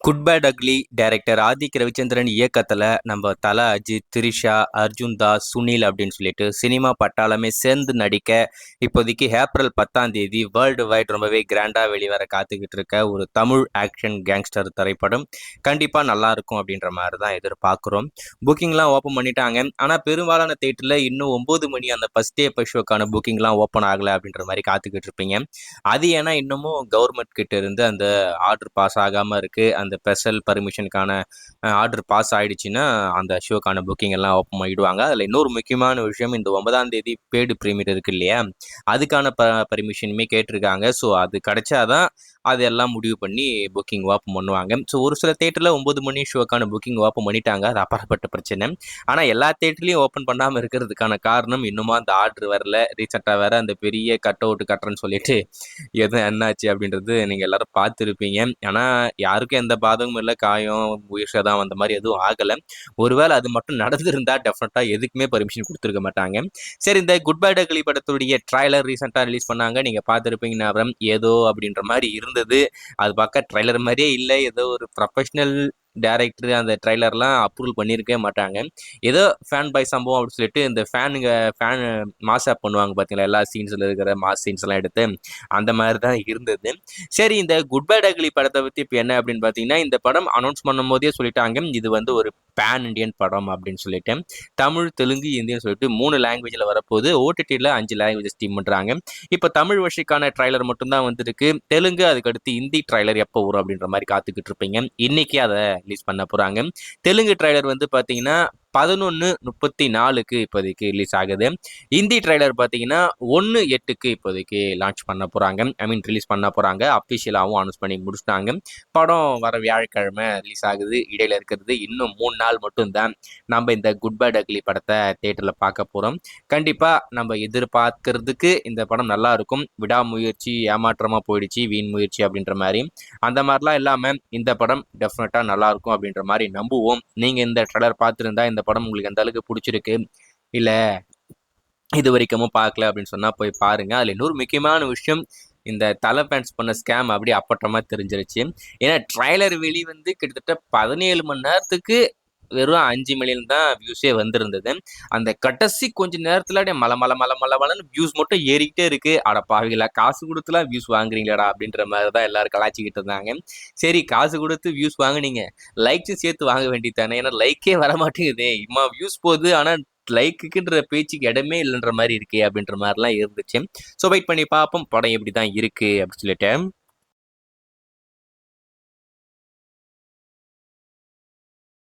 Good bad ugly director Adhik Ravichandran இயக்கத்தில் நம்ம தல அஜித், த்ரிஷா, அர்ஜுன் தாஸ், சுனில் அப்படின்னு சொல்லிட்டு சினிமா பட்டாளமே சேர்ந்து நடிக்க இப்போதைக்கு ஏப்ரல் 10ஆம் தேதி வேர்ல்டு வைட் ரொம்பவே கிராண்டாக வெளிவர காத்துக்கிட்டு இருக்க ஒரு தமிழ் ஆக்ஷன் கேங்ஸ்டர் திரைப்படம் கண்டிப்பாக நல்லா இருக்கும் அப்படின்ற மாதிரி தான் எதிர்பார்க்குறோம். புக்கிங்லாம் ஓப்பன் பண்ணிட்டாங்க. ஆனால் பெரும்பாலான தேட்டரில் இன்னும் 9 மணி அந்த ஃபர்ஸ்ட் டே ஃபர்ஸ்ட் ஷோக்கான புக்கிங்லாம் ஓப்பன் ஆகலை அப்படின்ற மாதிரி காத்துக்கிட்டு இருப்பீங்க. அது ஏன்னா இன்னமும் கவர்மெண்ட் கிட்ட இருந்து அந்த ஆர்டர் பாஸ் ஆகாமல் இருக்குது. அந்த ஸ்பெஷல் பர்மிஷனுக்கான ஆர்டர் பாஸ் ஆயிடுச்சுன்னா அந்த ஷோக்கான புக்கிங் எல்லாம் ஓப்பன் பண்ணிடுவாங்க. அதில் இன்னொரு முக்கியமான விஷயம், இந்த 9ஆம் தேதி பேடு ப்ரீமியர் இருக்கு இல்லையா, அதுக்கான பர்மிஷனுமே கேட்டிருக்காங்க. ஸோ அது கிடைச்சாதான் அதெல்லாம் முடிவு பண்ணி புக்கிங் ஓப்பன் பண்ணுவாங்க. ஸோ ஒரு சில தேட்டரில் 9 மணி ஷோக்கான புக்கிங் ஓப்பன் பண்ணிட்டாங்க. அது அப்பாற்பட்ட பிரச்சனை. ஆனால் எல்லா தேட்டர்லையும் ஓப்பன் பண்ணாமல் இருக்கிறதுக்கான காரணம் இன்னுமா அந்த ஆர்டர் வரல. ரீசெண்டாக வேற அந்த பெரிய கட் அவுட் கட்டுறேன்னு சொல்லிட்டு எதுவும் என்னாச்சு அப்படின்றது நீங்கள் எல்லாரும் பார்த்துருப்பீங்க. ஆனால் யாருக்கும் எந்த பாதகமும் இல்லை. காயம், உயிர் சேதம் அந்த மாதிரி எதுவும் ஆகலை. ஒருவேளை அது மட்டும் நடந்திருந்தா டெஃபினட்டாக எதுக்குமே பர்மிஷன் கொடுத்துருக்க மாட்டாங்க. சரி, இந்த குட் பை டக்லி படத்துடைய ட்ரைலர் ரீசெண்டாக ரிலீஸ் பண்ணாங்க. நீங்கள் பார்த்துருப்பீங்க ஞாபகம். ஏதோ அப்படின்ற மாதிரி இருந்தது. அது பார்க்க ட்ரைலர் மாதிரியே இல்லை. ஏதோ ஒரு ப்ரொஃபஷனல் டேரக்டர் அந்த ட்ரைலர்லாம் அப்ரூவல் பண்ணியிருக்கவே மாட்டாங்க. ஏதோ ஃபேன் பாய் சம்பவம் அப்படின்னு சொல்லிட்டு இந்த ஃபேன் மாஸ் ஆப் பண்ணுவாங்க பார்த்தீங்களா, எல்லா சீன்ஸில் இருக்கிற மாஸ் சீன்ஸ் எல்லாம் எடுத்து அந்த மாதிரி தான் இருந்தது. சரி, இந்த குட் பை டக்லி படத்தை பற்றி இப்போ என்ன அப்படின்னு பார்த்தீங்கன்னா, இந்த படம் அனௌன்ஸ் பண்ணும் போதே சொல்லிட்டாங்க இது வந்து ஒரு பேன் இண்டியன் படம் அப்படின்னு சொல்லிட்டு. தமிழ், தெலுங்கு, இந்தின்னு சொல்லிட்டு 3 லாங்குவேஜில் வரப்போகுது. ஓடிடியில் 5 லாங்குவேஜ் ஸ்டீம் பண்ணுறாங்க. இப்போ தமிழ் வருஷக்கான ட்ரைலர் மட்டும்தான் வந்திருக்கு. தெலுங்கு, அதுக்கடுத்து ஹிந்தி ட்ரைலர் எப்போ வரும் அப்படின்ற மாதிரி காத்துக்கிட்டு இருப்பீங்க. இன்னைக்கு அதை ரிலீஸ் பண்ண போகிறாங்க. தெலுங்கு ட்ரைலர் வந்து பார்த்தீங்கன்னா 11:34க்கு இப்போதைக்கு ரிலீஸ் ஆகுது. ஹிந்தி ட்ரைலர் பார்த்தீங்கன்னா 1/8க்கு இப்போதைக்கு லான்ச் பண்ண போகிறாங்க. ரிலீஸ் பண்ண போகிறாங்க. அஃபிஷியலாகவும் அனௌன்ஸ் பண்ணி முடிச்சிட்டாங்க. படம் வர வியாழக்கிழமை ரிலீஸ் ஆகுது. இடையில இருக்கிறது இன்னும் 3 நாள் மட்டும்தான் நம்ம இந்த குட் பை டக்லி படத்தை தேட்டரில் பார்க்க போகிறோம். கண்டிப்பாக நம்ம எதிர்பார்க்கறதுக்கு இந்த படம் நல்லா இருக்கும். விடாமுயற்சி ஏமாற்றமாக போயிடுச்சு, வீண் முயற்சி அப்படின்ற மாதிரி. அந்த மாதிரிலாம் இல்லாமல் இந்த படம் டெஃபினட்டாக நல்லா இருக்கும் அப்படின்ற மாதிரி நம்புவோம். நீங்கள் இந்த ட்ரெய்லர் பார்த்துருந்தா இந்த படம் உங்களுக்கு எந்த அளவுக்கு பிடிச்சிருக்கு, இல்லை இது வரைக்கும் பார்க்கல அப்படின்னு சொன்னால் போய் பாருங்க. அதில் இன்னொரு முக்கியமான விஷயம், இந்த தலை ஃபேன்ஸ் பண்ண ஸ்கேம் அப்படி அப்பட்டமாக தெரிஞ்சிருச்சு. ஏன்னா ட்ரைலர் வெளி வந்து கிட்டத்தட்ட 17 மணி நேரத்துக்கு வெறும் 5 மில்லியன் தான் வியூஸே வந்திருந்தது. அந்த கடைசி கொஞ்ச நேரத்துல அப்படியே மல மல மல மல மலன்னு வியூஸ் மட்டும் ஏறிக்கிட்டே இருக்கு. அட பாவிகளா, காசு கொடுத்துலாம் வியூஸ் வாங்குறீங்களாடா அப்படின்ற மாதிரி தான் எல்லாரும் கலாச்சிக்கிட்டு இருந்தாங்க. சரி, காசு கொடுத்து வியூஸ் வாங்குனீங்க, லைக்ஸும் சேர்த்து வாங்க வேண்டியதானே. ஏன்னா லைக்கே வர மாட்டேங்குதே, இம்மா வியூஸ் போகுது, ஆனா லைக்குன்ற பேச்சுக்கு இடமே இல்லைன்ற மாதிரி இருக்கே அப்படின்ற மாதிரிலாம் இருந்துச்சு. ஸோ வெயிட் பண்ணி பார்ப்போம் படம் எப்படி தான் இருக்கு அப்படின்னு சொல்லிட்டு.